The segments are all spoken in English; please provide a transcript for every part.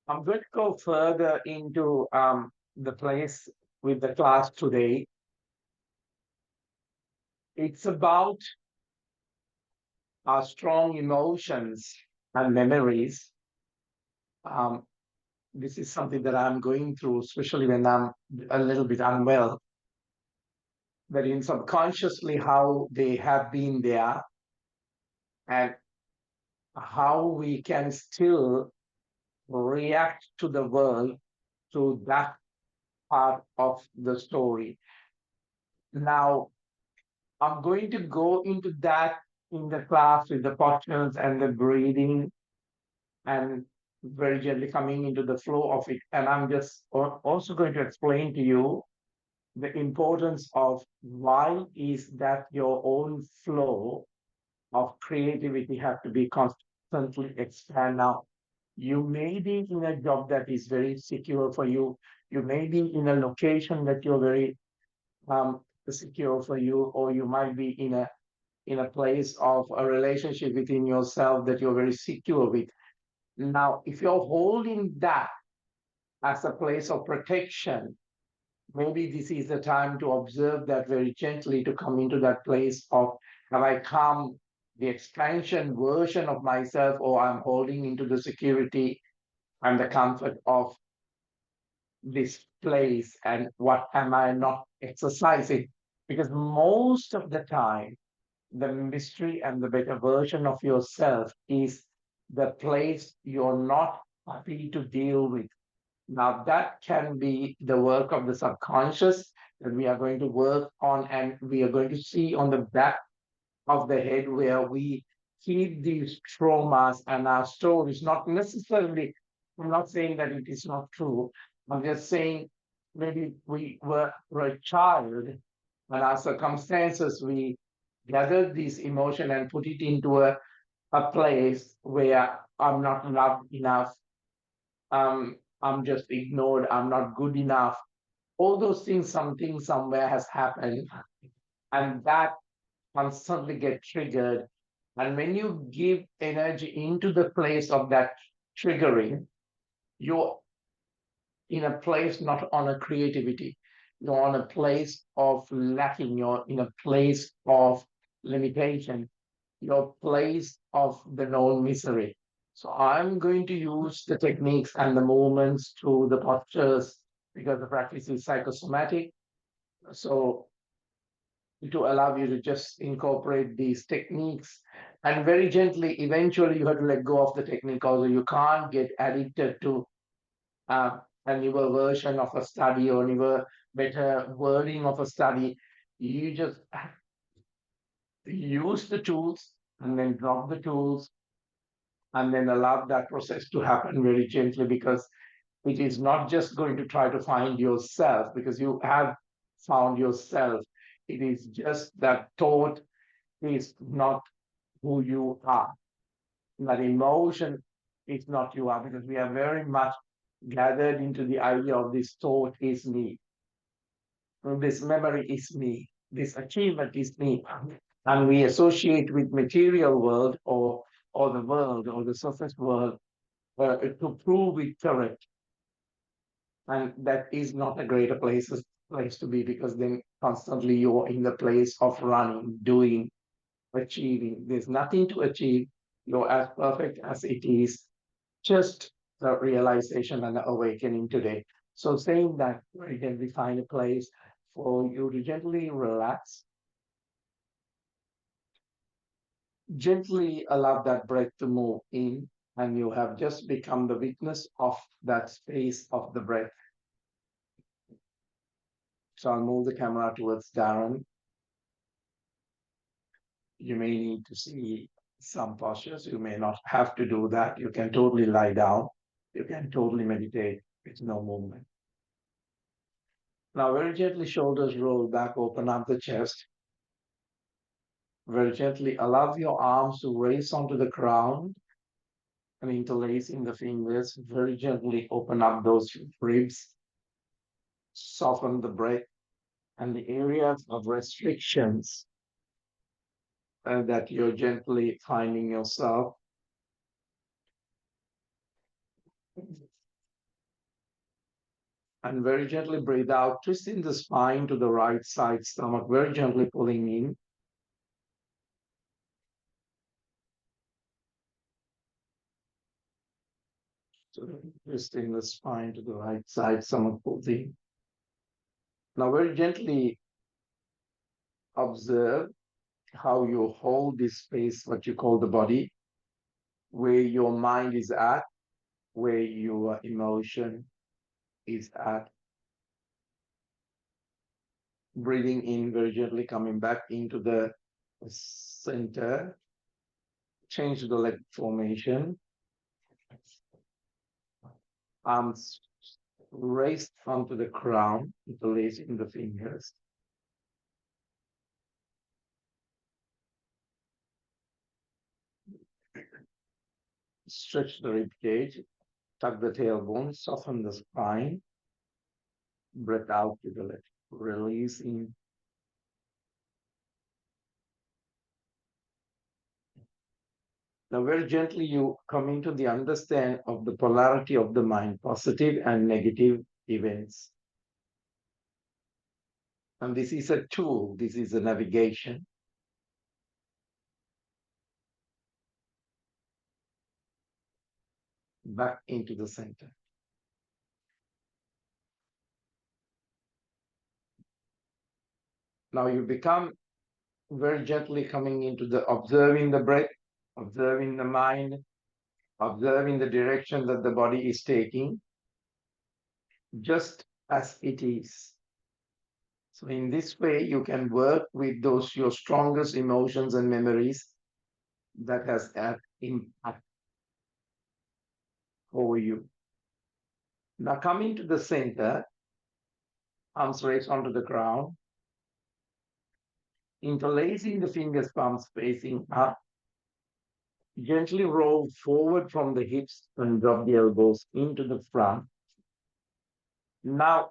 I'm going to go further into the place with the class today. It's about our strong emotions and memories. Um, this is something that I'm going through, especially when I'm a little bit unwell, that in subconsciously how they have been there and how we can still react to the world through that part of the story. Now, I'm going to go into that in the class with the postures and the breathing and very gently coming into the flow of it. And I'm just also going to explain to you the importance of why is that your own flow of creativity have to be constantly expand. Now, you may be in a job that is very secure for you. You may be in a location that you're very secure for you, or you might be in a place of a relationship within yourself that you're very secure with. Now, if you're holding that as a place of protection, maybe this is the time to observe that very gently, to come into that place of have I come the expansion version of myself, or I'm holding into the security and the comfort of this place, and what am I not exercising? Because most of the time, the mystery and the better version of yourself is the place you're not happy to deal with. Now, that can be the work of the subconscious that we are going to work on, and we are going to see on the back of the head where we keep these traumas and our stories. Not necessarily, I'm not saying that it is not true. I'm just saying maybe were a child and our circumstances, we gathered this emotion and put it into a place where I'm not loved enough, I'm just ignored, I'm not good enough. All those things, something somewhere has happened, and that constantly get triggered. And when you give energy into the place of that triggering, you're in a place not on a creativity. You're on a place of lacking. You're in a place of limitation. Your place of the known misery. So I'm going to use the techniques and the movements through the postures because the practice is psychosomatic. So to allow you to just incorporate these techniques and very gently, eventually you have to let go of the technique. Also, you can't get addicted to a newer version of a study or newer better wording of a study. You just use the tools and then drop the tools and then allow that process to happen very gently, because it is not just going to try to find yourself because you have found yourself. It is just that thought is not who you are. That emotion is not you are, because we are very much gathered into the idea of this thought is me, this memory is me, this achievement is me. And we associate with material world or the world or the surface world to prove it correct. And that is not a greater place to be, because then constantly you're in the place of running, doing, achieving. There's nothing to achieve. You're as perfect as it is. Just the realization and the awakening today. So saying that, we can find a place for you to gently relax, gently allow that breath to move in, and you have just become the witness of that space of the breath. So I'll move the camera towards Darren. You may need to see some postures. You may not have to do that. You can totally lie down. You can totally meditate with no movement. Now, very gently, shoulders roll back, open up the chest. Very gently, allow your arms to raise onto the ground and interlacing the fingers. Very gently open up those ribs, soften the breath and the areas of restrictions that you're gently finding yourself. And very gently breathe out, twisting the spine to the right side, stomach very gently pulling in. So twisting the spine to the right side, stomach pulls in. Now very gently observe how you hold this space, what you call the body, where your mind is at, where your emotion is at. Breathing in very gently, coming back into the center. Change the leg formation. Arms raised onto the crown, interlacing the fingers. Stretch the rib cage, tuck the tailbone, soften the spine. Breath out to the left, releasing. Now, very gently, you come into the understand of the polarity of the mind, positive and negative events. And this is a tool, this is a navigation. Back into the center. Now you become very gently coming into the observing the breath, observing the mind, observing the direction that the body is taking, just as it is. So in this way, you can work with those your strongest emotions and memories that has had impact over you. Now coming to the center, arms raised onto the ground, interlacing the fingers, palms facing up, gently roll forward from the hips and drop the elbows into the front. Now,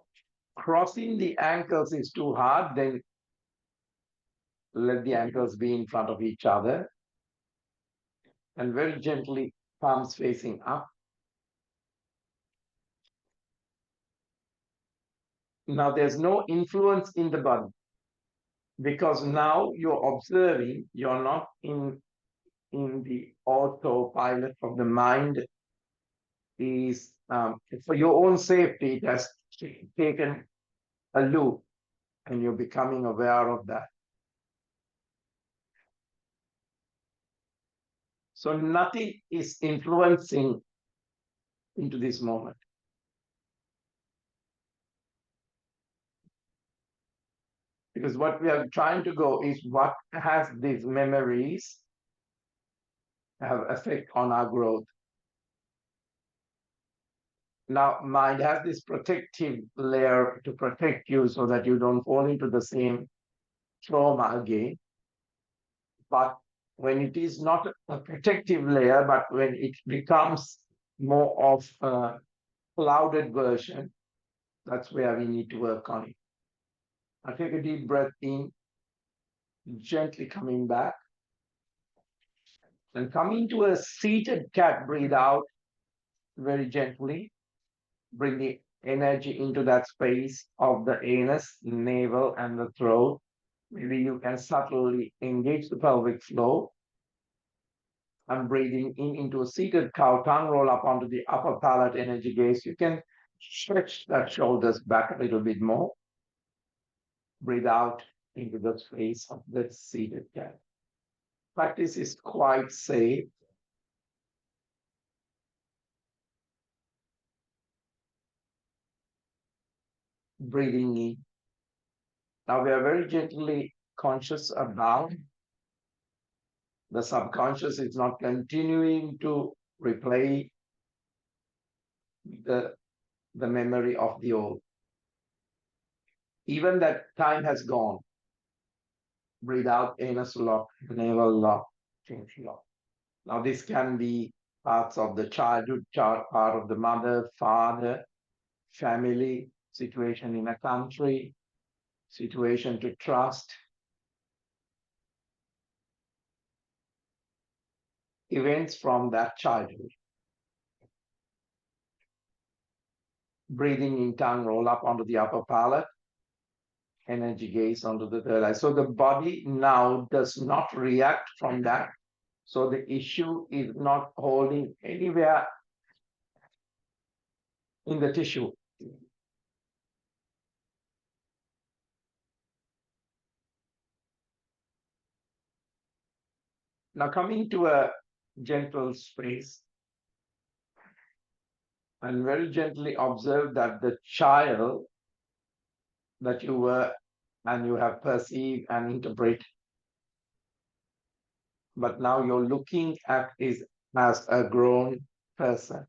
crossing the ankles is too hard, then let the ankles be in front of each other and very gently palms facing up. Now, there's no influence in the body because now you're observing, you're not in the autopilot of the mind is for your own safety, it has taken a loop and you're becoming aware of that. So nothing is influencing into this moment. Because what we are trying to go is what has these memories have effect on our growth. Now, mind has this protective layer to protect you so that you don't fall into the same trauma again. But when it is not a protective layer, but when it becomes more of a clouded version, that's where we need to work on it. I take a deep breath in, gently coming back. And coming to a seated cat, breathe out very gently. Bring the energy into that space of the anus, navel, and the throat. Maybe you can subtly engage the pelvic floor. And breathing in into a seated cow, tongue roll up onto the upper palate energy gaze. You can stretch that shoulders back a little bit more. Breathe out into the space of the seated cat. Practice is quite safe. Breathing in. Now we are very gently conscious about the subconscious is not continuing to replay the, the memory of the old. Even that time has gone. Breathe out, anus lock, navel lock, chin lock. Now this can be parts of the childhood, part of the mother, father, family, situation in a country, situation to trust, events from that childhood. Breathing in tongue, roll up onto the upper palate, energy gaze onto the third eye. So the body now does not react from that. So the issue is not holding anywhere in the tissue. Now coming to a gentle space, and very gently observe that the child that you were and you have perceived and interpret, but now you're looking at is as a grown person.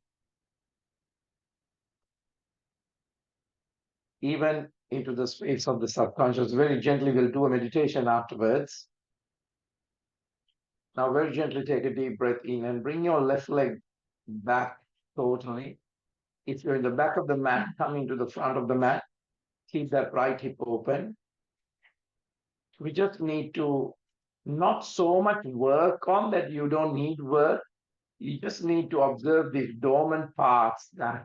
Even into the space of the subconscious, very gently we'll do a meditation afterwards. Now very gently take a deep breath in and bring your left leg back totally. If you're in the back of the mat, coming to the front of the mat, keep that right hip open. We just need to not so much work on that you don't need work. You just need to observe these dormant parts that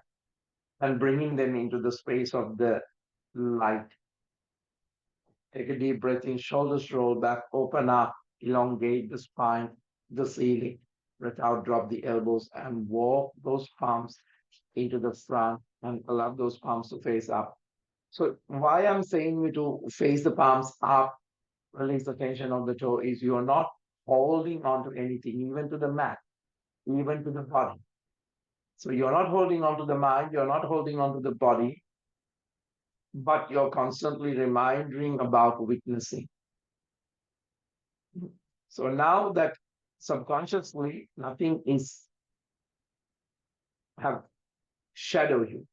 and bringing them into the space of the light. Take a deep breath in, shoulders roll back, open up, elongate the spine, the ceiling. Breath out, drop the elbows and walk those palms into the front and allow those palms to face up. So why I'm saying you to face the palms up, release the tension of the toe is you're not holding on to anything, even to the mat, even to the body. So you're not holding on to the mind, you're not holding on to the body, but you're constantly reminding about witnessing. So now that subconsciously nothing is have shadowed you.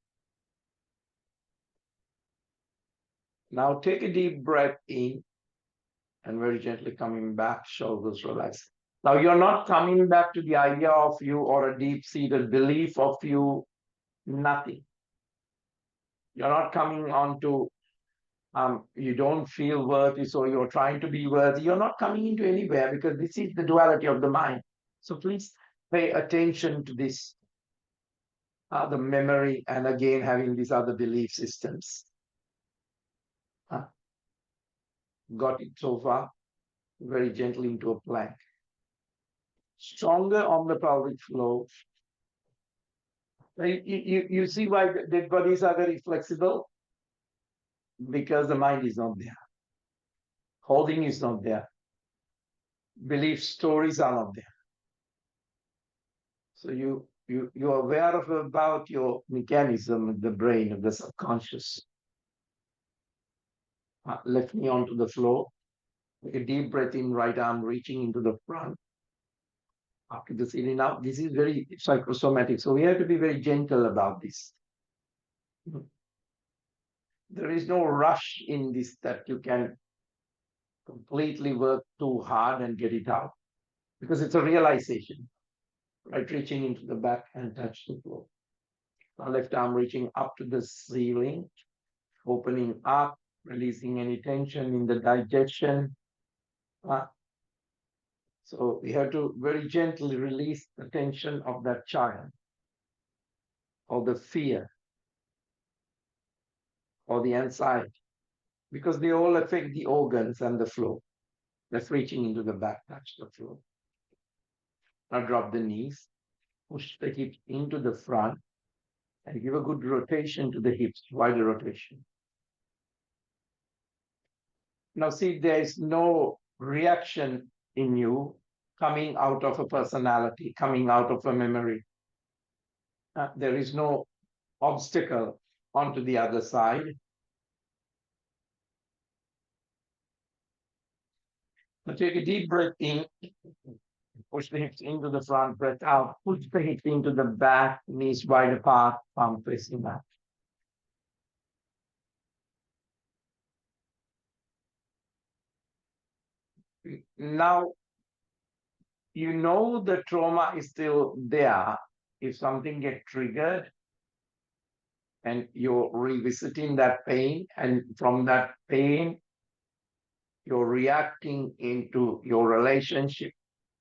Now take a deep breath in and very gently coming back, shoulders relaxed. Now you're not coming back to the idea of you or a deep-seated belief of you, nothing. You're not coming on to you don't feel worthy, so you're trying to be worthy. You're not coming into anywhere because this is the duality of the mind. So please pay attention to this, the memory, and again having these other belief systems. Got it so far? Very gently into a plank. Stronger on the pelvic floor. You see why dead bodies are very flexible? Because the mind is not there. Holding is not there. Belief stories are not there. So you're aware of about your mechanism of the brain, of the subconscious. Left knee onto the floor. Take a deep breath in, right arm reaching into the front. Up to the ceiling. Now, this is very psychosomatic. So we have to be very gentle about this. There is no rush in this that you can completely work too hard and get it out. Because it's a realization. Right, reaching into the back and touch the floor. Now left arm reaching up to the ceiling, opening up, releasing any tension in the digestion. So we have to very gently release the tension of that child, or the fear, or the anxiety, because they all affect the organs and the flow. That's reaching into the back, touch the floor. Now drop the knees, push the hips into the front, and give a good rotation to the hips, wider rotation. Now see, there is no reaction in you coming out of a personality, coming out of a memory. There is no obstacle onto the other side. Now take a deep breath in, push the hips into the front, breath out, push the hips into the back, knees wide apart, palm facing back. Now, you know the trauma is still there. If something gets triggered and you're revisiting that pain, and from that pain, you're reacting into your relationship,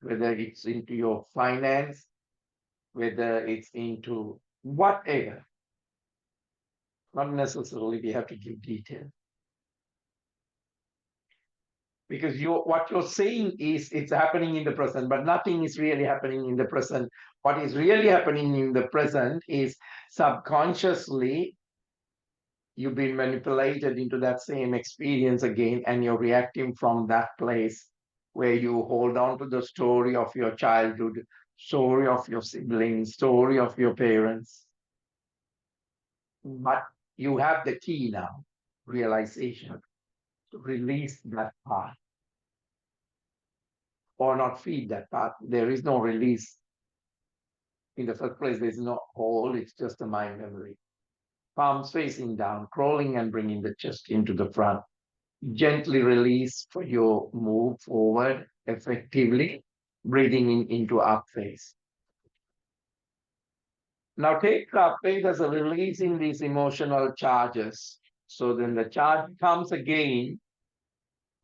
whether it's into your finance, whether it's into whatever. Not necessarily we have to give detail. Because what you're saying is it's happening in the present, but nothing is really happening in the present. What is really happening in the present is subconsciously you've been manipulated into that same experience again, and you're reacting from that place where you hold on to the story of your childhood, story of your siblings, story of your parents. But you have the key now, realization, to release that part or not feed that part. There is no release. In the first place, there's no hold, it's just a mind memory. Palms facing down, crawling and bringing the chest into the front. Gently release for your move forward effectively, breathing in into up face. Now take up face as a releasing these emotional charges. So then the charge comes again,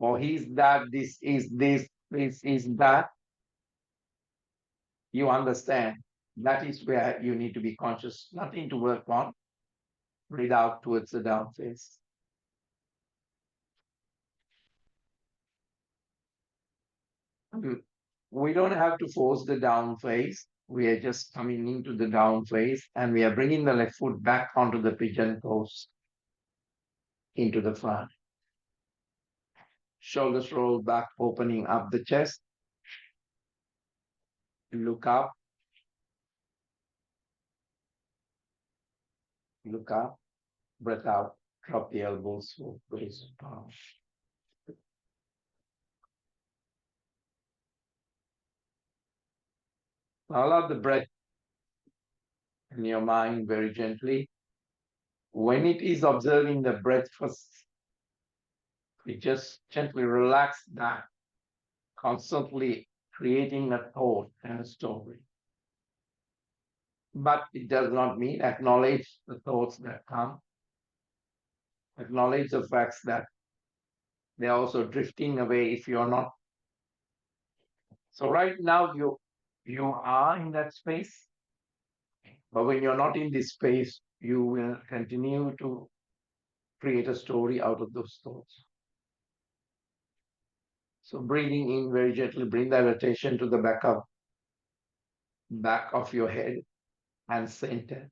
or he's that, this is that. You understand. That is where you need to be conscious, nothing to work on. Breathe out towards the down face. We don't have to force the down face. We are just coming into the down face and we are bringing the left foot back onto the pigeon pose into the front. Shoulders roll back, opening up the chest. Look up, look up, breath out, drop the elbows, raise the palms. Allow the breath in your mind very gently. When it is observing the breath first, we just gently relax that, constantly creating a thought and a story. But it does not mean acknowledge the thoughts that come, acknowledge the facts that they're also drifting away if you're not. So right now you are in that space, but when you're not in this space, you will continue to create a story out of those thoughts. So breathing in very gently, bring that attention to the back of your head and center.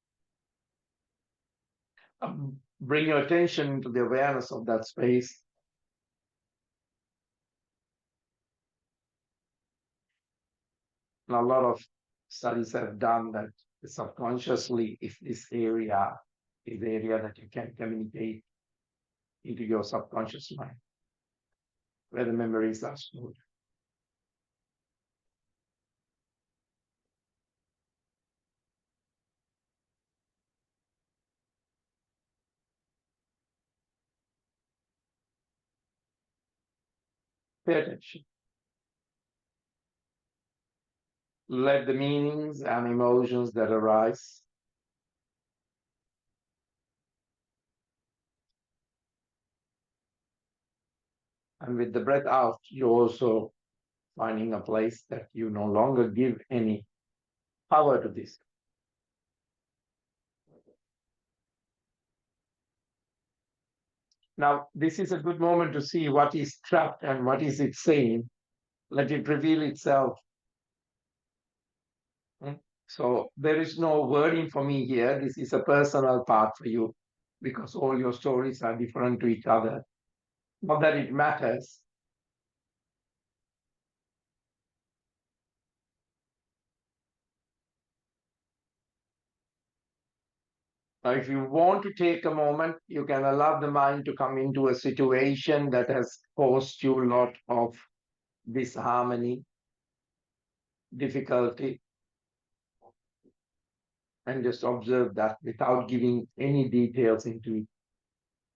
Bring your attention to the awareness of that space. And a lot of studies have done that subconsciously, if this area is the area that you can communicate into your subconscious mind, where the memories are stored. Pay attention. Let the meanings and emotions that arise and with the breath out, you're also finding a place that you no longer give any power to this. Now, this is a good moment to see what is trapped and what is it saying. Let it reveal itself. So there is no wording for me here. This is a personal part for you because all your stories are different to each other. Not that it matters. Now, if you want to take a moment, you can allow the mind to come into a situation that has caused you a lot of disharmony, difficulty, and just observe that without giving any details into it.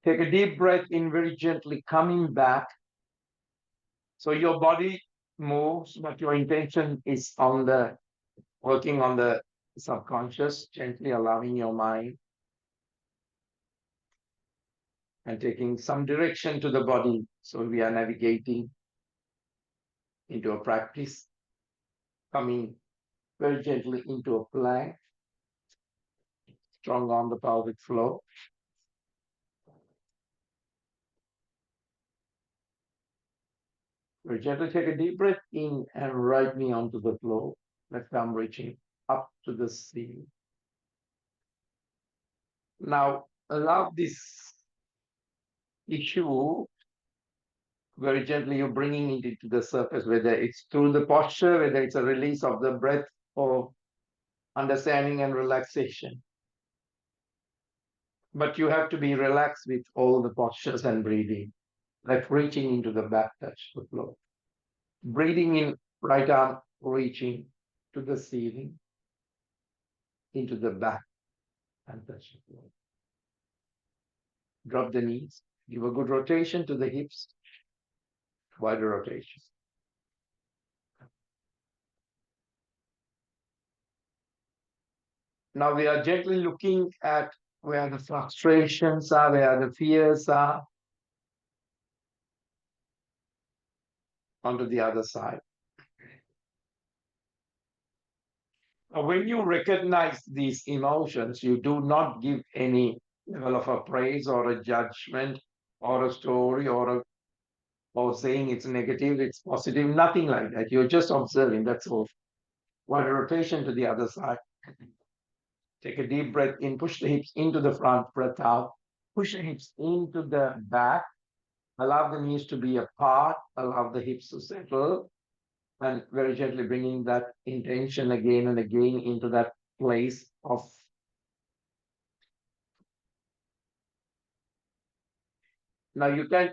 Take a deep breath in very gently, coming back. So your body moves, but your intention is on the working on the subconscious, gently allowing your mind and taking some direction to the body. So we are navigating into a practice, coming very gently into a plank, strong on the pelvic floor. Very gently take a deep breath in and right knee onto the floor. Left arm reaching up to the ceiling. Now allow this issue very gently, you're bringing it into the surface, whether it's through the posture, whether it's a release of the breath or understanding and relaxation. But you have to be relaxed with all the postures and breathing, like reaching into the back, touch the floor. Breathing in, right arm reaching to the ceiling, into the back, and touch the floor. Drop the knees, give a good rotation to the hips, wider rotation. Now we are gently looking at where the frustrations are, where the fears are, onto the other side. When you recognize these emotions, you do not give any level of a praise or a judgment or a story or saying it's negative, it's positive, nothing like that. You're just observing, that's all. One rotation to the other side. Take a deep breath in, push the hips into the front, breath out. Push the hips into the back. Allow the knees to be apart. Allow the hips to settle. And very gently bringing that intention again and again into that place of. Now you can,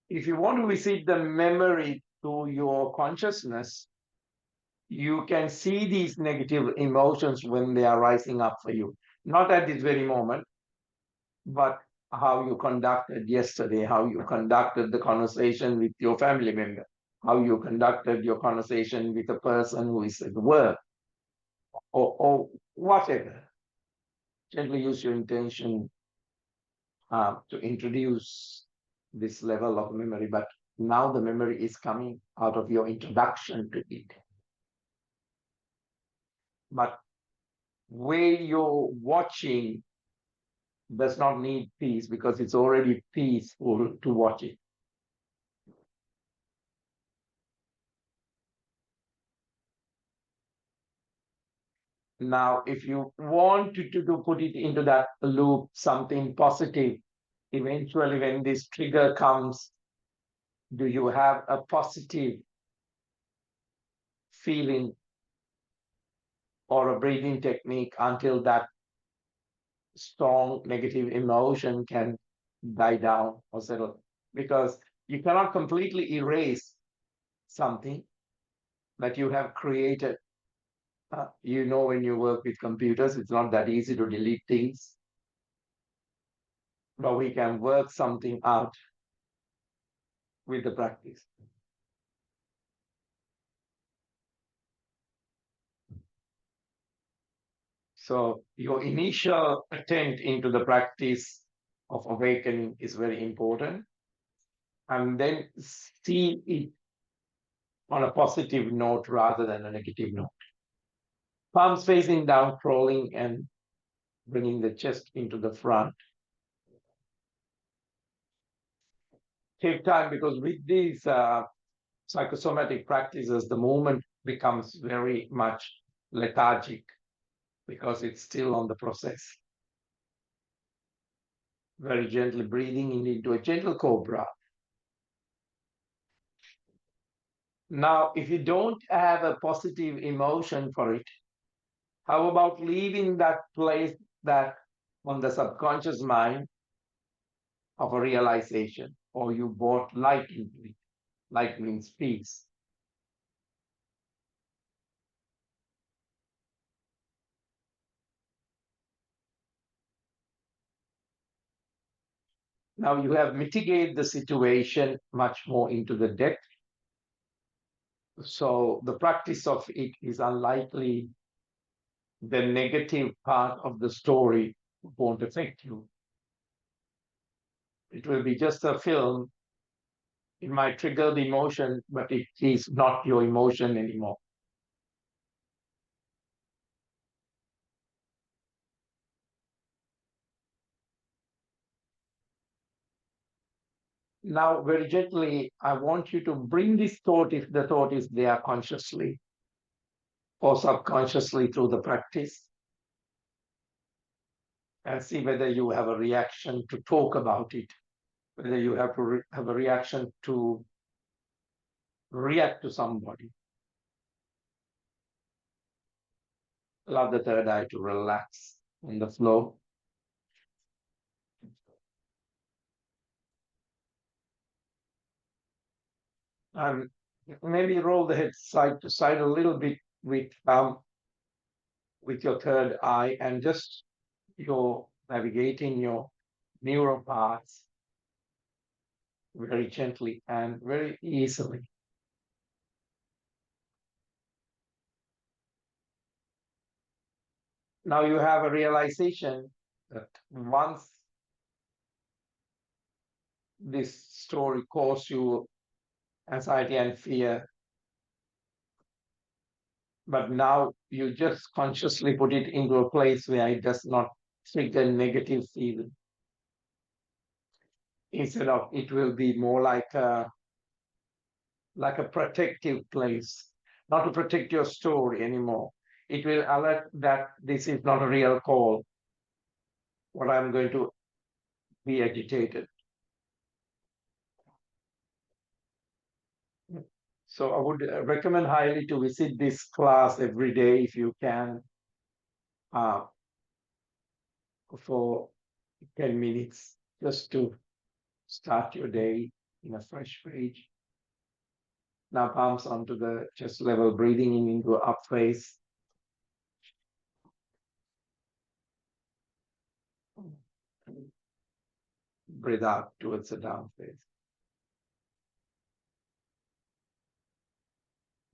if you want to visit the memory to your consciousness, you can see these negative emotions when they are rising up for you. Not at this very moment, but how you conducted yesterday, how you conducted the conversation with your family member, how you conducted your conversation with a person who is at work, or whatever. Gently use your intention to introduce this level of memory, but now the memory is coming out of your introduction to it. But where you're watching does not need peace because it's already peaceful to watch it. Now, if you want to put it into that loop, something positive, eventually when this trigger comes, do you have a positive feeling or a breathing technique until that strong negative emotion can die down or settle? Because you cannot completely erase something that you have created. When you work with computers, it's not that easy to delete things, but we can work something out with the practice. So your initial attempt into the practice of awakening is very important. And then see it on a positive note rather than a negative note. Palms facing down, crawling and bringing the chest into the front. Take time because with these psychosomatic practices, the movement becomes very much lethargic because it's still on the process. Very gently breathing into a gentle cobra. Now, if you don't have a positive emotion for it, how about leaving that place that on the subconscious mind of a realization, or you brought light into it? Light means peace. Now you have mitigated the situation much more into the depth. So the practice of it is unlikely the negative part of the story won't affect you. It will be just a film. It might trigger the emotion, but it is not your emotion anymore. Now, very gently, I want you to bring this thought, if the thought is there consciously or subconsciously through the practice, and see whether you have a reaction to talk about it, whether you have to have a reaction to react to somebody. Allow the third eye to relax on the flow. And maybe roll the head side to side a little bit with your third eye, and just you're navigating your neural paths very gently and very easily. Now you have a realization that once this story caused you anxiety and fear, but now you just consciously put it into a place where it does not trigger negative feeling. Instead of, it will be more like a protective place, not to protect your story anymore. It will alert that this is not a real call, what I'm going to be agitated. So I would recommend highly to visit this class every day if you can, uh, for 10 minutes, just to start your day in a fresh page. Now palms onto the chest level, breathing in into up face. Breathe out towards the down face.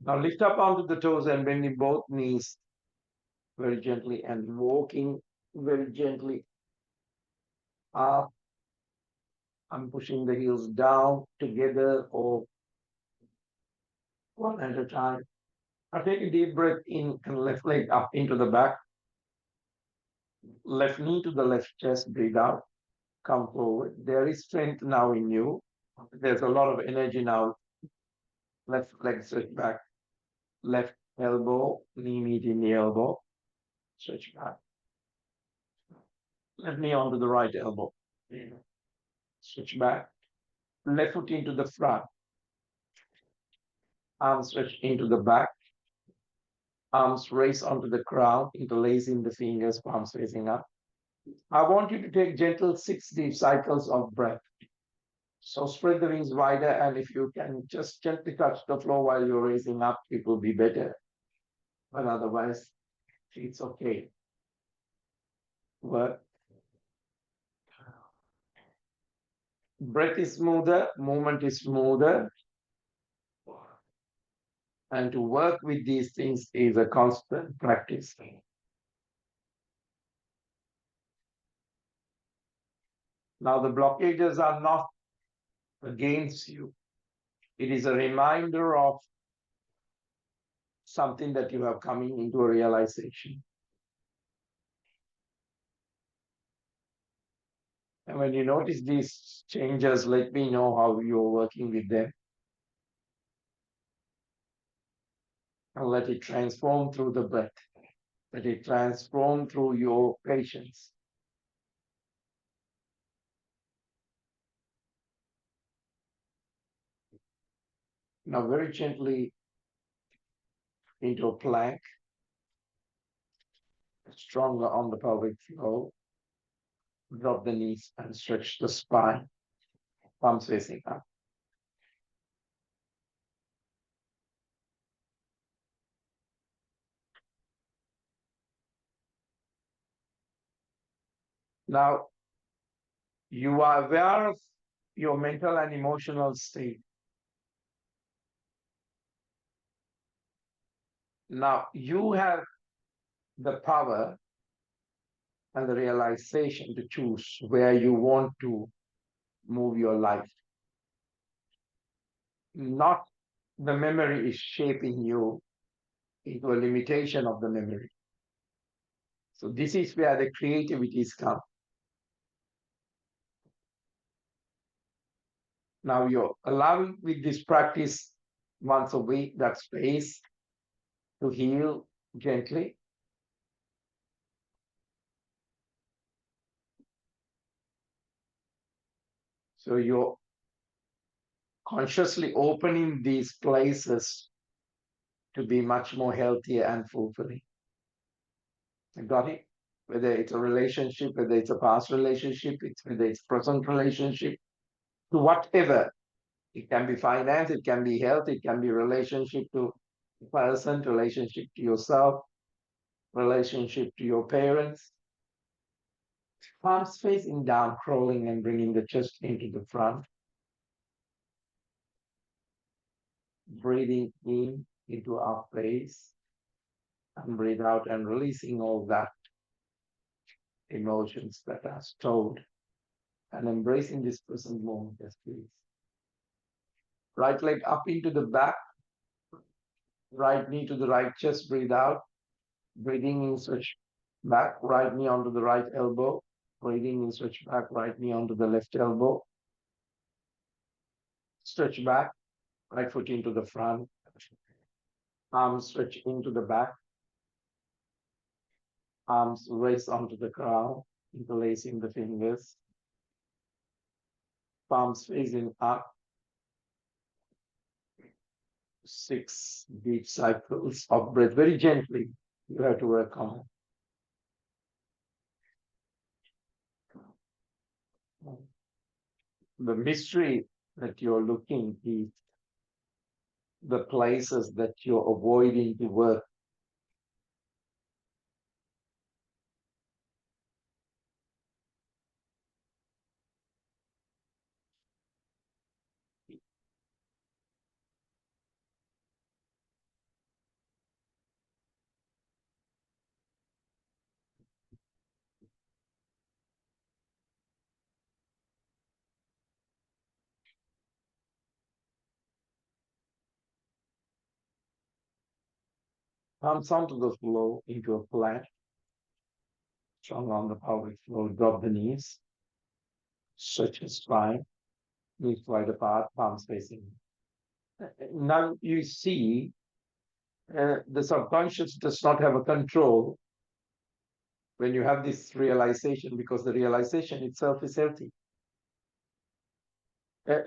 Now lift up onto the toes and bending both knees very gently and walking very gently up. I'm pushing the heels down together or one at a time. I take a deep breath in and left leg up into the back. Left knee to the left chest, breathe out, come forward. There is strength now in you. There's a lot of energy now. Left leg stretch back. Left elbow, knee meeting the elbow. Stretch back. Left knee onto the right elbow. Stretch back. Left foot into the front. Arms stretch into the back. Arms raise onto the ground, interlacing the fingers, palms facing up. I want you to take gentle 6 deep cycles of breath. So spread the wings wider, and if you can just gently touch the floor while you're raising up, it will be better. But otherwise, it's okay. But breath is smoother, movement is smoother, and to work with these things is a constant practice. Now, the blockages are not against you. It is a reminder of something that you have coming into a realization. And when you notice these changes, let me know how you're working with them. And let it transform through the breath. Let it transform through your patience. Now, very gently into a plank, stronger on the pelvic floor. Drop the knees and stretch the spine, palms facing up. Now, you are aware of your mental and emotional state. Now, you have the power and the realization to choose where you want to move your life. Not the memory is shaping you into a limitation of the memory. So this is where the creativities come. Now you're allowing with this practice once a week that space to heal gently. So you're consciously opening these places to be much more healthier and fulfilling. You got it? Whether it's a relationship, whether it's a past relationship, whether it's present relationship, to whatever. It can be finance, it can be health, it can be relationship to a person, relationship to yourself, relationship to your parents. Palms facing down, crawling and bringing the chest into the front. Breathing in into our face and breathe out and releasing all that emotions that are stored and embracing this present moment as please. Right leg up into the back, right knee to the right chest, breathe out, breathing in, switch back, right knee onto the right elbow, breathing in, switch back, right knee onto the left elbow, stretch back, right foot into the front, arms stretch into the back, arms raise onto the ground, interlacing the fingers, palms facing up, 6 deep cycles of breath, very gently. You have to work on it. The mystery that you're looking is the places that you're avoiding to work. Palms onto the floor into a flat, strong on the pelvic floor, drop the knees, stretch your spine, knees wide apart, palms facing. Now you see the subconscious does not have a control when you have this realization because the realization itself is healthy.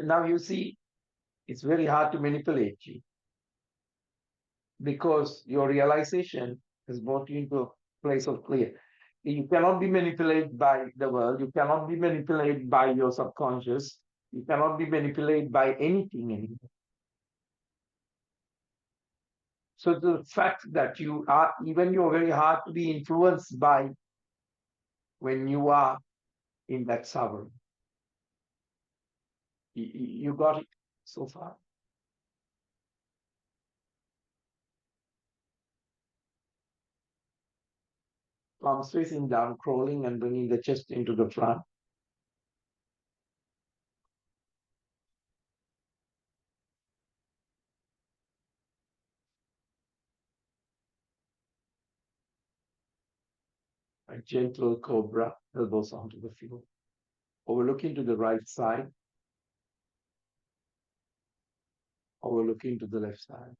Now you see it's very hard to manipulate you because your realization has brought you into a place of clear. You cannot be manipulated by the world. You cannot be manipulated by your subconscious. You cannot be manipulated by anything anymore. So the fact that you are, even you're very hard to be influenced by when you are in that sovereign. You got it so far. Palms facing down, crawling and bringing the chest into the front. A gentle cobra, elbows onto the floor. Overlooking to the right side, overlooking to the left side.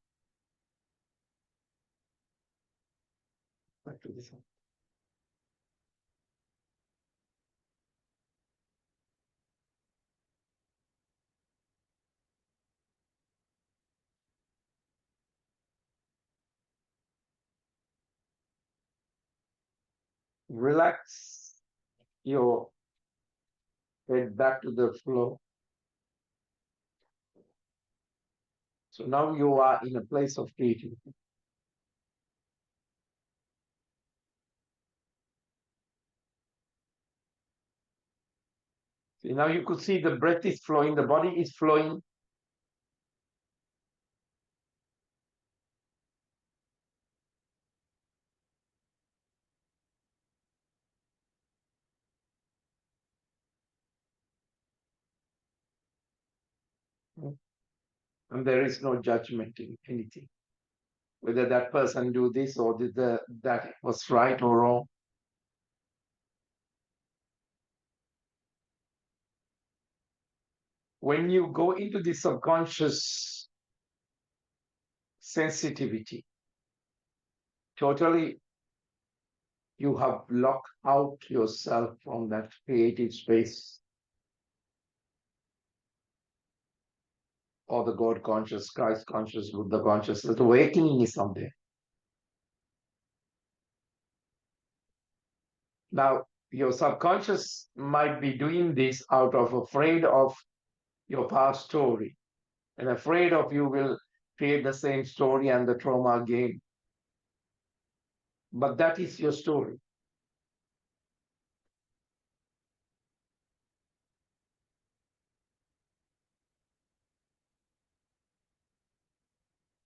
Back to this one. Relax your head back to the floor. So now you are in a place of creativity. See, now you could see the breath is flowing, the body is flowing. And there is no judgment in anything. Whether that person do this or that was right or wrong. When you go into the subconscious sensitivity, totally you have locked out yourself from that creative space or the God conscious, Christ conscious, Buddha conscious. That awakening is something. Now, your subconscious might be doing this out of afraid of your past story and afraid of you will create the same story and the trauma again. But that is your story.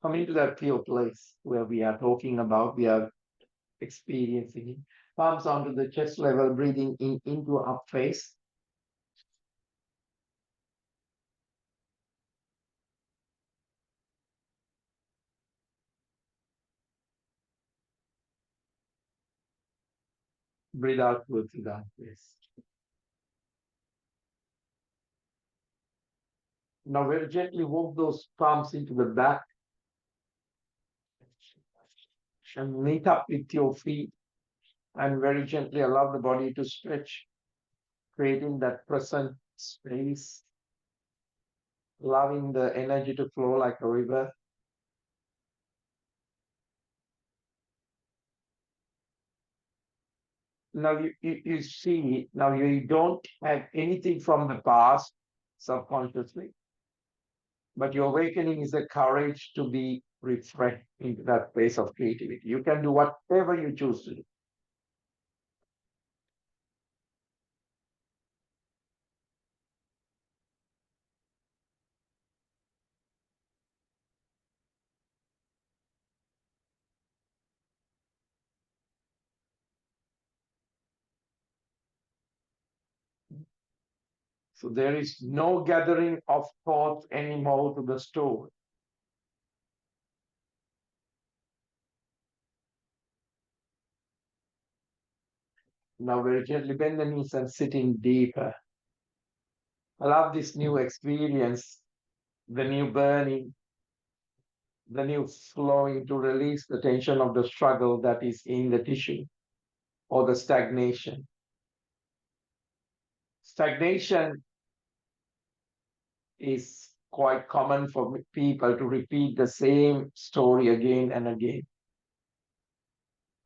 Coming to that pure place where we are talking about, we are experiencing it. Palms onto the chest level, breathing in into up face. Breathe out through the down face. Now very gently walk those palms into the back and meet up with your feet and very gently allow the body to stretch, creating that present space, allowing the energy to flow like a river. Now you see, now you don't have anything from the past subconsciously, but your awakening is the courage to be refreshed into that place of creativity. You can do whatever you choose to do. So there is no gathering of thoughts anymore to the store. Now very gently bend the knees and sitting deeper. Allow this new experience, the new burning, the new flowing to release the tension of the struggle that is in the tissue or the stagnation. Stagnation is quite common for people to repeat the same story again and again,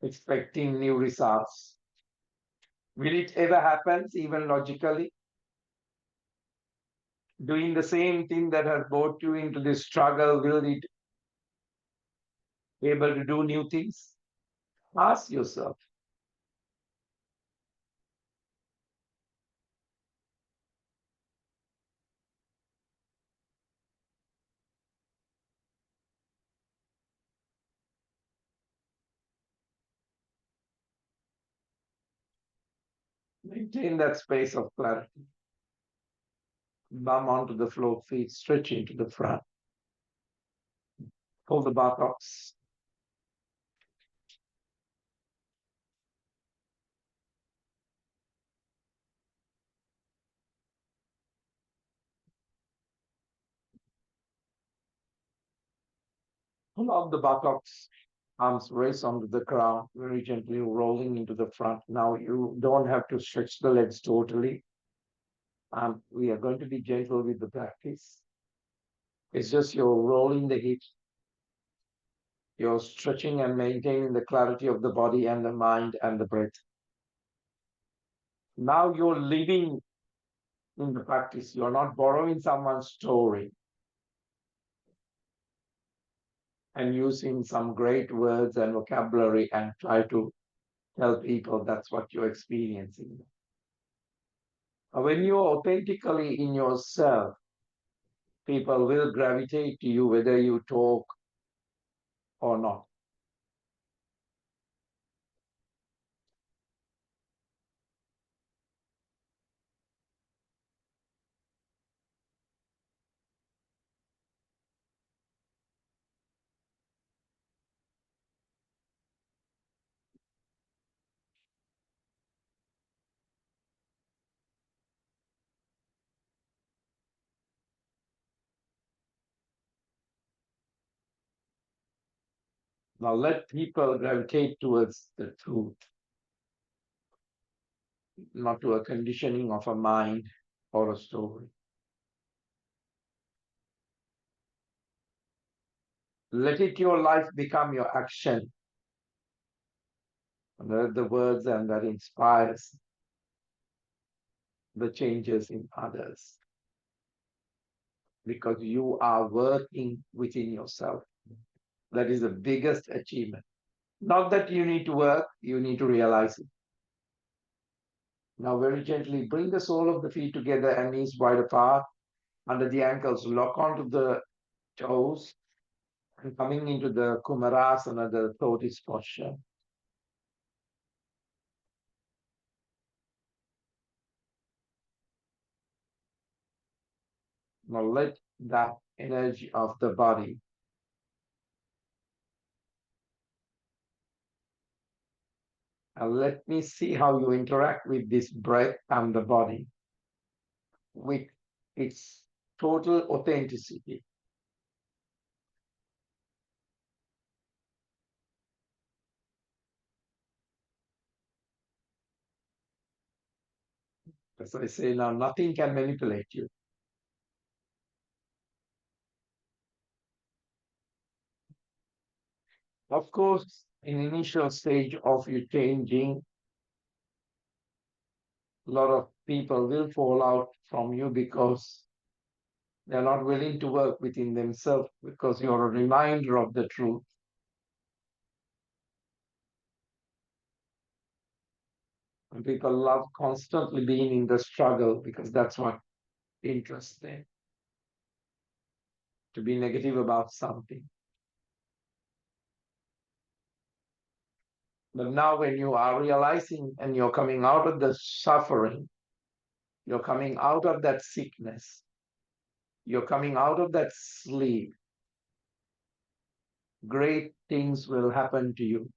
expecting new results. Will it ever happen, even logically? Doing the same thing that has brought you into this struggle, will it be able to do new things? Ask yourself. Maintain that space of clarity. Bum onto the floor, feet stretching to the front. Pull the buttocks. Pull out the buttocks. Arms raised onto the ground, very gently rolling into the front. Now you don't have to stretch the legs totally. We are going to be gentle with the practice. It's just you're rolling the hips, you're stretching and maintaining the clarity of the body and the mind and the breath. Now you're living in the practice. You're not borrowing someone's story and using some great words and vocabulary and try to tell people that's what you're experiencing. When you're authentically in yourself, people will gravitate to you whether you talk or not. Now let people gravitate towards the truth, not to a conditioning of a mind or a story. Let it your life become your action. Let the words and that inspires the changes in others because you are working within yourself. That is the biggest achievement. Not that you need to work, you need to realize it. Now, very gently bring the sole of the feet together and knees wide apart under the ankles. Lock onto the toes and coming into the Kumarasana, the tortoise posture. Now, let that energy of the body and let me see how you interact with this breath and the body with its total authenticity. As I say now, nothing can manipulate you. Of course, in initial stage of you changing, a lot of people will fall out from you because they're not willing to work within themselves because you're a reminder of the truth. And people love constantly being in the struggle because that's what interests them, to be negative about something. But now, when you are realizing and you're coming out of the suffering, you're coming out of that sickness, you're coming out of that sleep, great things will happen to you.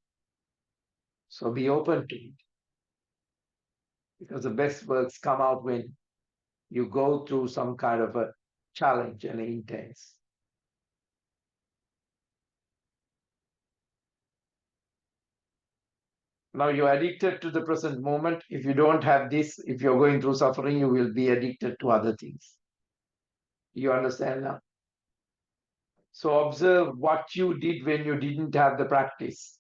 So be open to it because the best works come out when you go through some kind of a challenge and intense. Now you're addicted to the present moment. If you don't have this, if you're going through suffering, you will be addicted to other things. You understand now? So observe what you did when you didn't have the practice,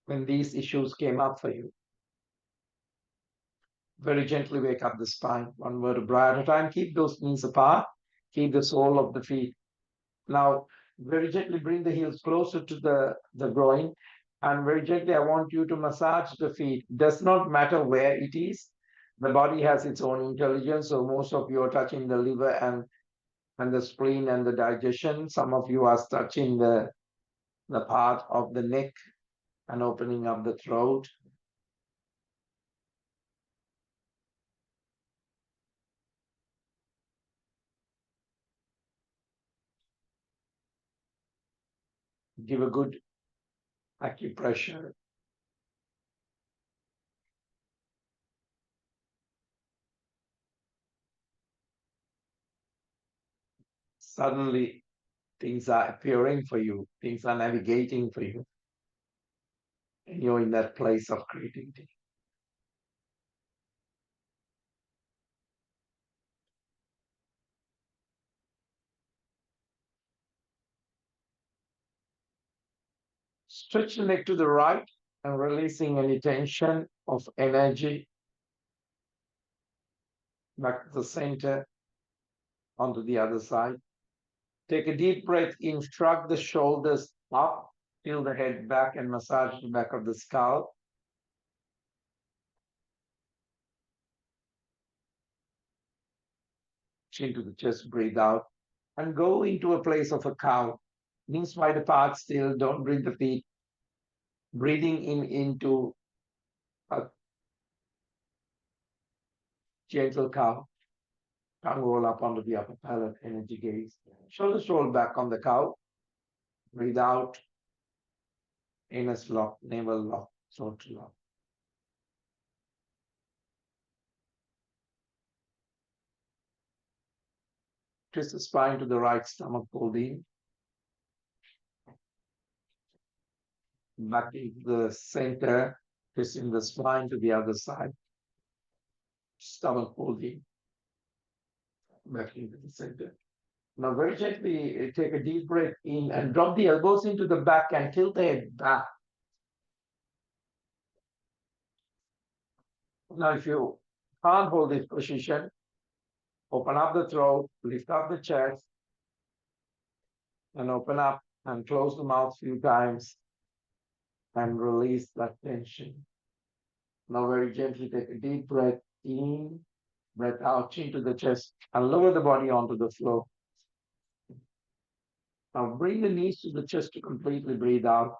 when these issues came up for you. Very gently wake up the spine, one vertebra at a time. Keep those knees apart. Keep the sole of the feet. Now, very gently bring the heels closer to the groin. And very gently, I want you to massage the feet. Does not matter where it is. The body has its own intelligence. So most of you are touching the liver and the spleen and the digestion. Some of you are touching the part of the neck and opening up the throat. Give a good acupressure. Suddenly, things are appearing for you. Things are navigating for you. And you're in that place of creativity. Stretch the neck to the right and releasing any tension of energy back to the center onto the other side. Take a deep breath in, shrug the shoulders up, tilt the head back and massage the back of the skull. Chin to the chest, breathe out, and go into a place of a cow. Knees wide apart still, don't bring the feet. Breathing in into a gentle cow. Tongue roll up onto the upper palate, energy gaze. Shoulders roll back on the cow. Breathe out, anus lock, navel lock, throat lock. Twist the spine to the right, stomach pulled in. back into the center, twisting the spine to the other side, stomach folding back into the center. Now, very gently take a deep breath in and drop the elbows into the back and tilt the head back. Now, if you can't hold this position, open up the throat, lift up the chest, and open up and close the mouth a few times and release that tension. Now, very gently take a deep breath in, breath out into the chest, and lower the body onto the floor. Now, bring the knees to the chest to completely breathe out.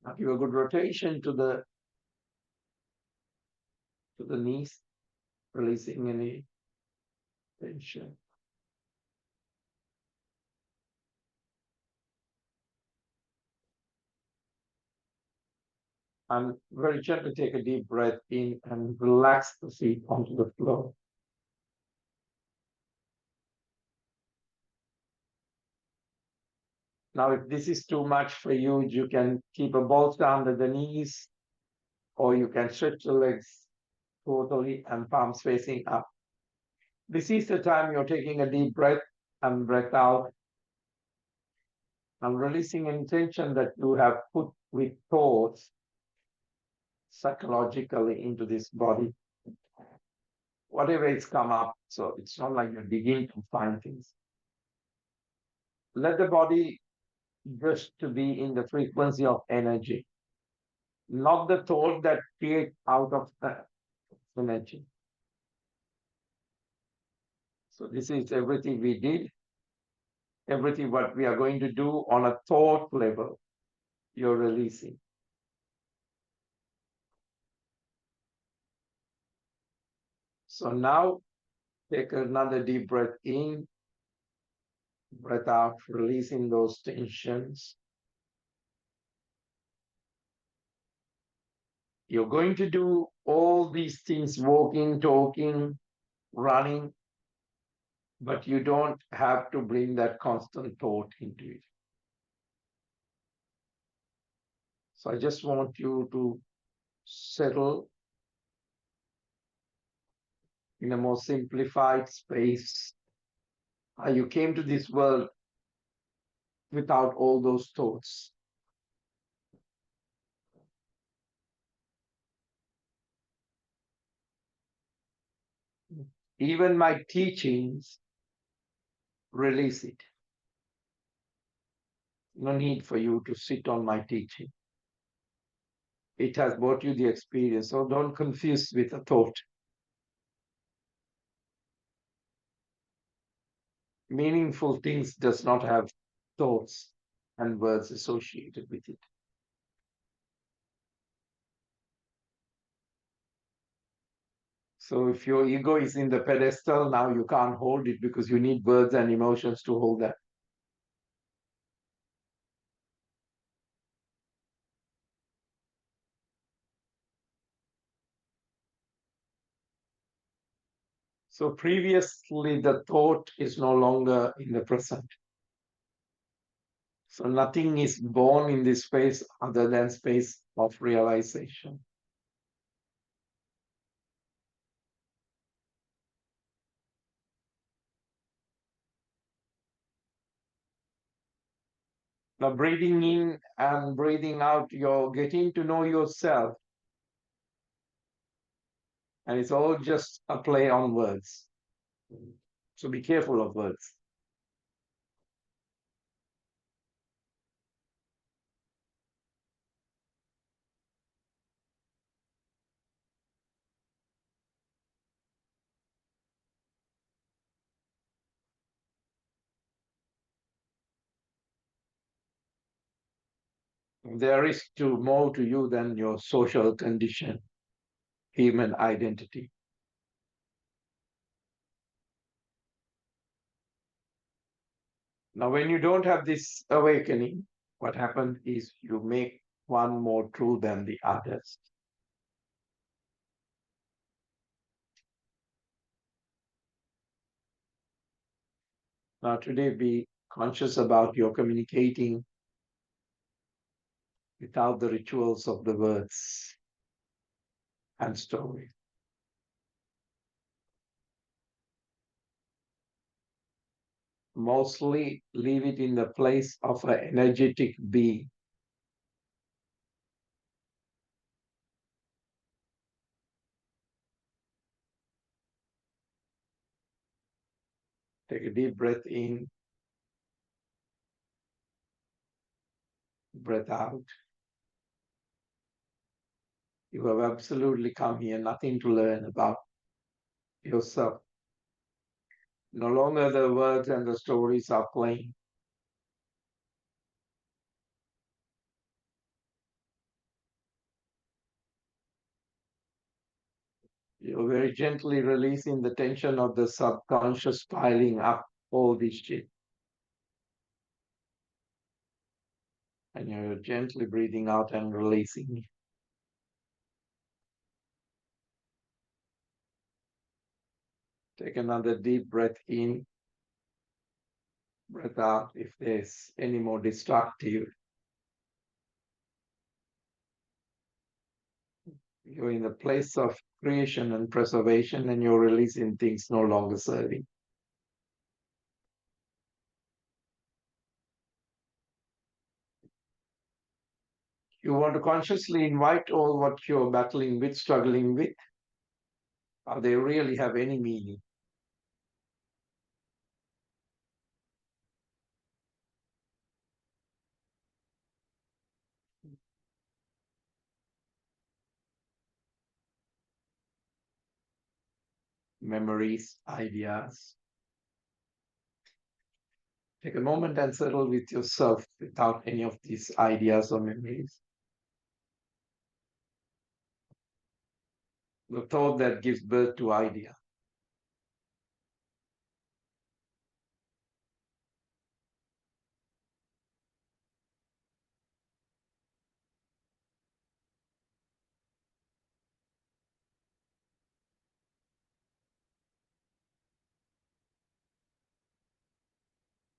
Now, give a good rotation to the knees, releasing any tension. And very gently take a deep breath in and relax the feet onto the floor. Now, if this is too much for you, you can keep a bolster under the knees, or you can stretch the legs totally and palms facing up. This is the time you're taking a deep breath and breath out and releasing any tension that you have put with thoughts psychologically into this body. Whatever it's come up, so it's not like you're digging to find things. Let the body just to be in the frequency of energy, not the thought that create out of the energy. So this is everything we did, everything what we are going to do on a thought level, you're releasing. So now take another deep breath in, breath out, releasing those tensions. You're going to do all these things, walking, talking, running, but you don't have to bring that constant thought into it. So I just want you to settle in a more simplified space. You came to this world without all those thoughts. Even my teachings release it. No need for you to sit on my teaching. It has brought you the experience, so don't confuse with a thought. Meaningful things does not have thoughts and words associated with it. So if your ego is in the pedestal, now you can't hold it because you need words and emotions to hold that. So previously, the thought is no longer in the present. So nothing is born in this space other than space of realization. Now, breathing in and breathing out, you're getting to know yourself. And it's all just a play on words. So be careful of words. There is more to you than your social condition, human identity. Now, when you don't have this awakening, what happens is you make one more true than the others. Now, today, be conscious about your communicating without the rituals of the words and stories. Mostly leave it in the place of an energetic being. Take a deep breath in, breath out. You have absolutely come here nothing to learn about yourself. No longer the words and the stories are playing. You're very gently releasing the tension of the subconscious piling up all this shit. And you're gently breathing out and releasing. Take another deep breath in, breath out if there's any more destructive. You're in the place of creation and preservation, and you're releasing things no longer serving. You want to consciously invite all what you're battling with, struggling with. Are they really have any meaning? Memories, ideas. Take a moment and settle with yourself without any of these ideas or memories. The thought that gives birth to idea.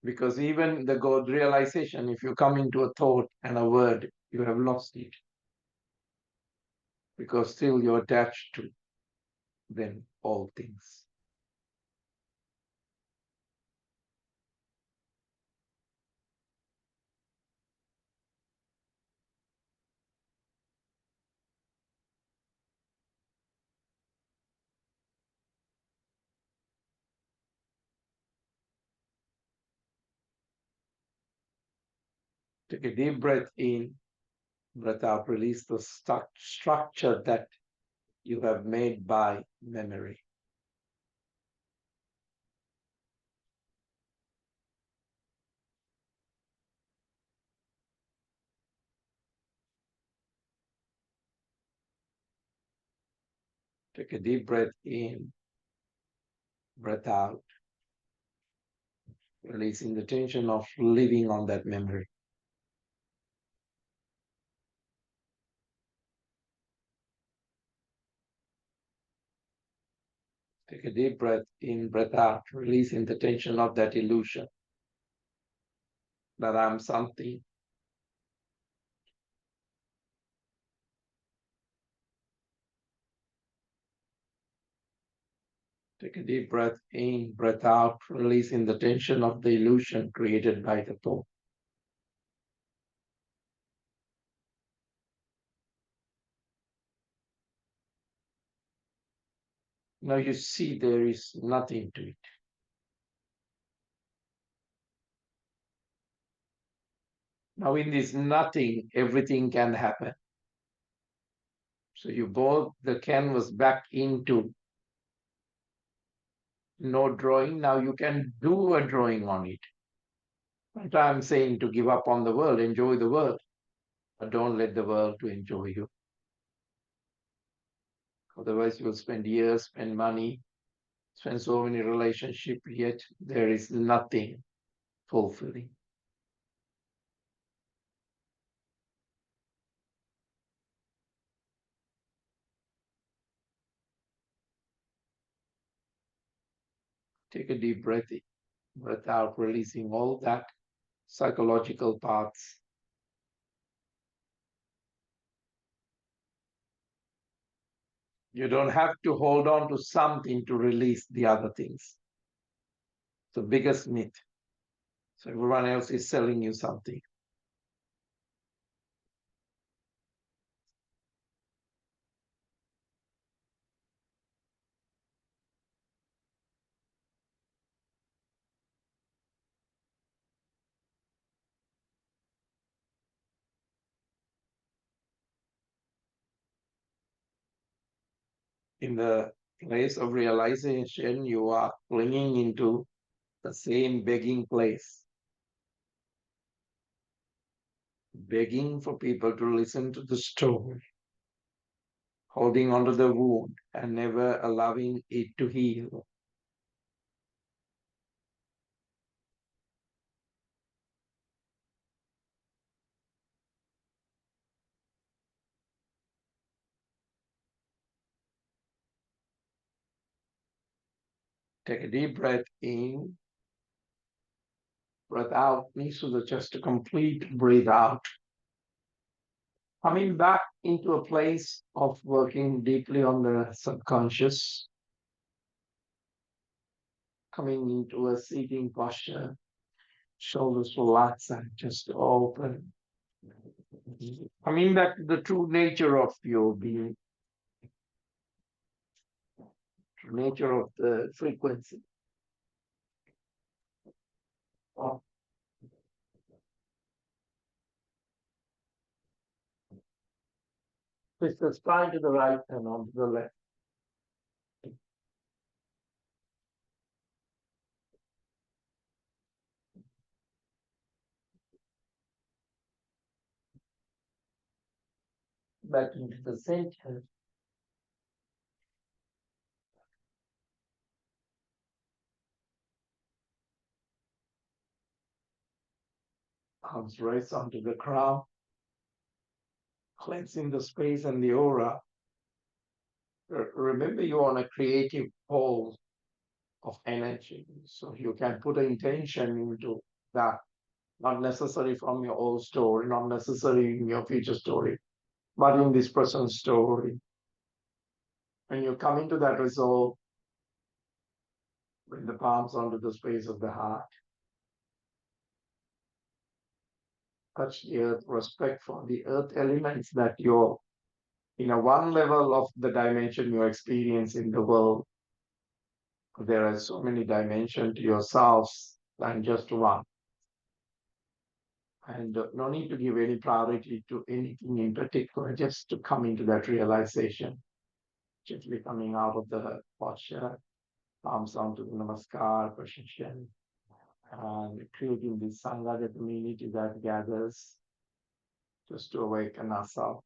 Because even the God realization, if you come into a thought and a word, you have lost it. Because still you're attached to them, all things. Take a deep breath in, breath out, release the structure that you have made by memory. Take a deep breath in, breath out, releasing the tension of living on that memory. Take a deep breath in, breath out, releasing the tension of that illusion that I'm something. Take a deep breath in, breath out, releasing the tension of the illusion created by the thought. Now you see there is nothing to it. Now in this nothing, everything can happen. So you brought the canvas back into no drawing. Now you can do a drawing on it. But I'm saying to give up on the world, enjoy the world, but don't let the world to enjoy you. Otherwise, you'll spend years, spend money, spend so many relationships, yet there is nothing fulfilling. Take a deep breath in, without releasing all that psychological parts. You don't have to hold on to something to release the other things. It's the biggest myth. So everyone else is selling you something. In the place of realization, you are clinging into the same begging place, begging for people to listen to the story, holding onto the wound and never allowing it to heal. Take a deep breath in, breath out, needs to the chest to complete, breathe out. Coming back into a place of working deeply on the subconscious, coming into a seating posture, shoulders relaxed and just open. Coming back to the true nature of your being, true nature of the frequency. Oh, twist the spine to the right and onto the left. Back into the center. Arms raised onto the crown, cleansing the space and the aura. Remember, you're on a creative pole of energy, so you can put an intention into that, not necessarily from your old story, not necessarily in your future story, but in this present story. When you come into that resolve, bring the palms onto the space of the heart, touch the earth, respect for the earth elements that you're in a one level of the dimension you experience in the world. There are so many dimensions to yourselves than just one. And no need to give any priority to anything in particular, just to come into that realization, gently coming out of the posture, palms onto the namaskar position, and creating this sangha, the community that gathers just to awaken ourselves.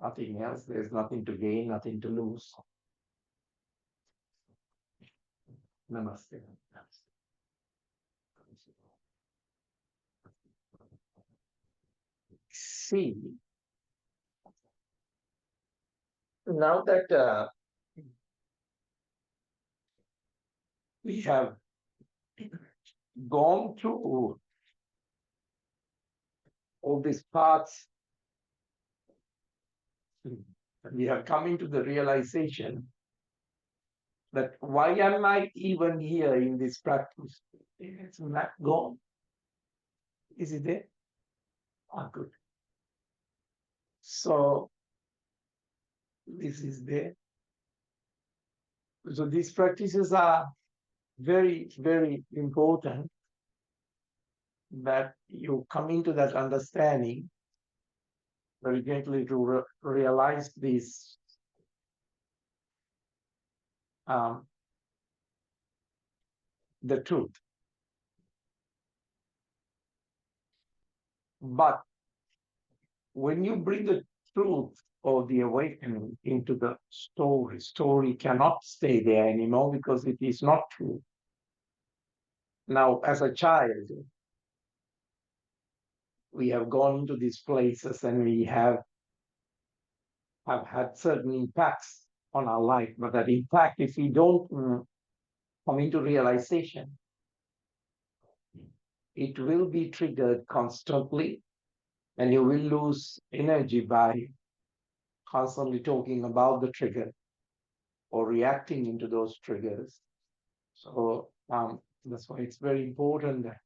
Nothing else. There's nothing to gain, nothing to lose. Namaste. See, now that we have gone through all these paths, we have come into the realization that why am I even here in this practice? It's not gone. Is it there? Ah, good. So this is there. So these practices are very, very important, that you come into that understanding very gently to realize this um, the truth. But when you bring the truth or the awakening into the story cannot stay there anymore because it is not true. Now, as a child, we have gone into these places and we have had certain impacts on our life. But that impact, if we don't come into realization, it will be triggered constantly, and you will lose energy by constantly talking about the trigger or reacting into those triggers. So that's why it's very important that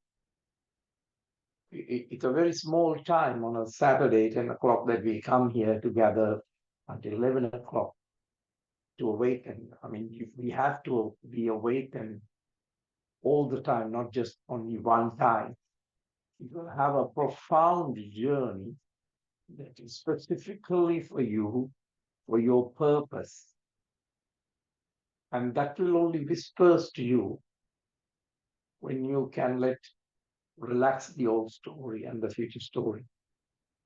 it's a very small time on a Saturday, 10 o'clock, that we come here together until 11 o'clock to awaken. I mean, we have to be awakened all the time, not just only one time. You will have a profound journey that is specifically for you, for your purpose. And that will only whispers to you when you can relax the old story and the future story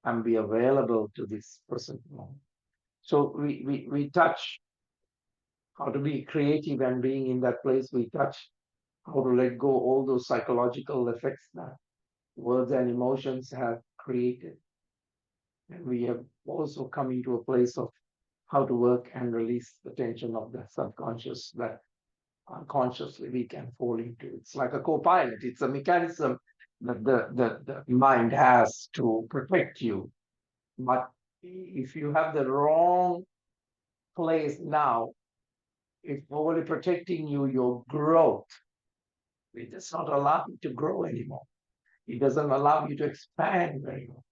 and be available to this present moment. So we touch how to be creative and being in that place. We touch how to let go all those psychological effects that words and emotions have created. And we have also come into a place of how to work and release the tension of the subconscious that unconsciously we can fall into. It's like a co-pilot. It's a mechanism that the mind has to protect you. But if you have the wrong place now, it's only protecting you, your growth. It does not allow you to grow anymore. It doesn't allow you to expand very well.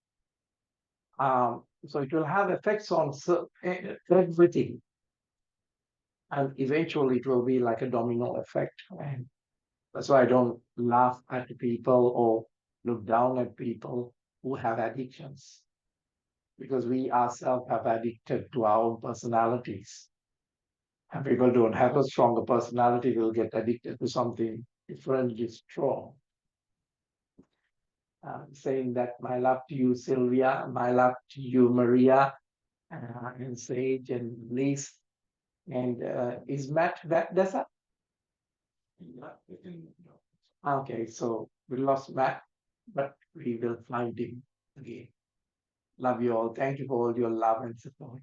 So it will have effects on everything. And eventually it will be like a domino effect. And that's why I don't laugh at people or look down at people who have addictions, because we ourselves have addicted to our own personalities. And people don't have a stronger personality will get addicted to something differently strong. Saying that my love to you, Sylvia, my love to you, Maria, and Sage and Liz. And is Matt back, Dessa? Okay, so we lost Matt, but we will find him again. Love you all. Thank you for all your love and support.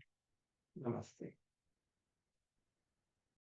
Namaste.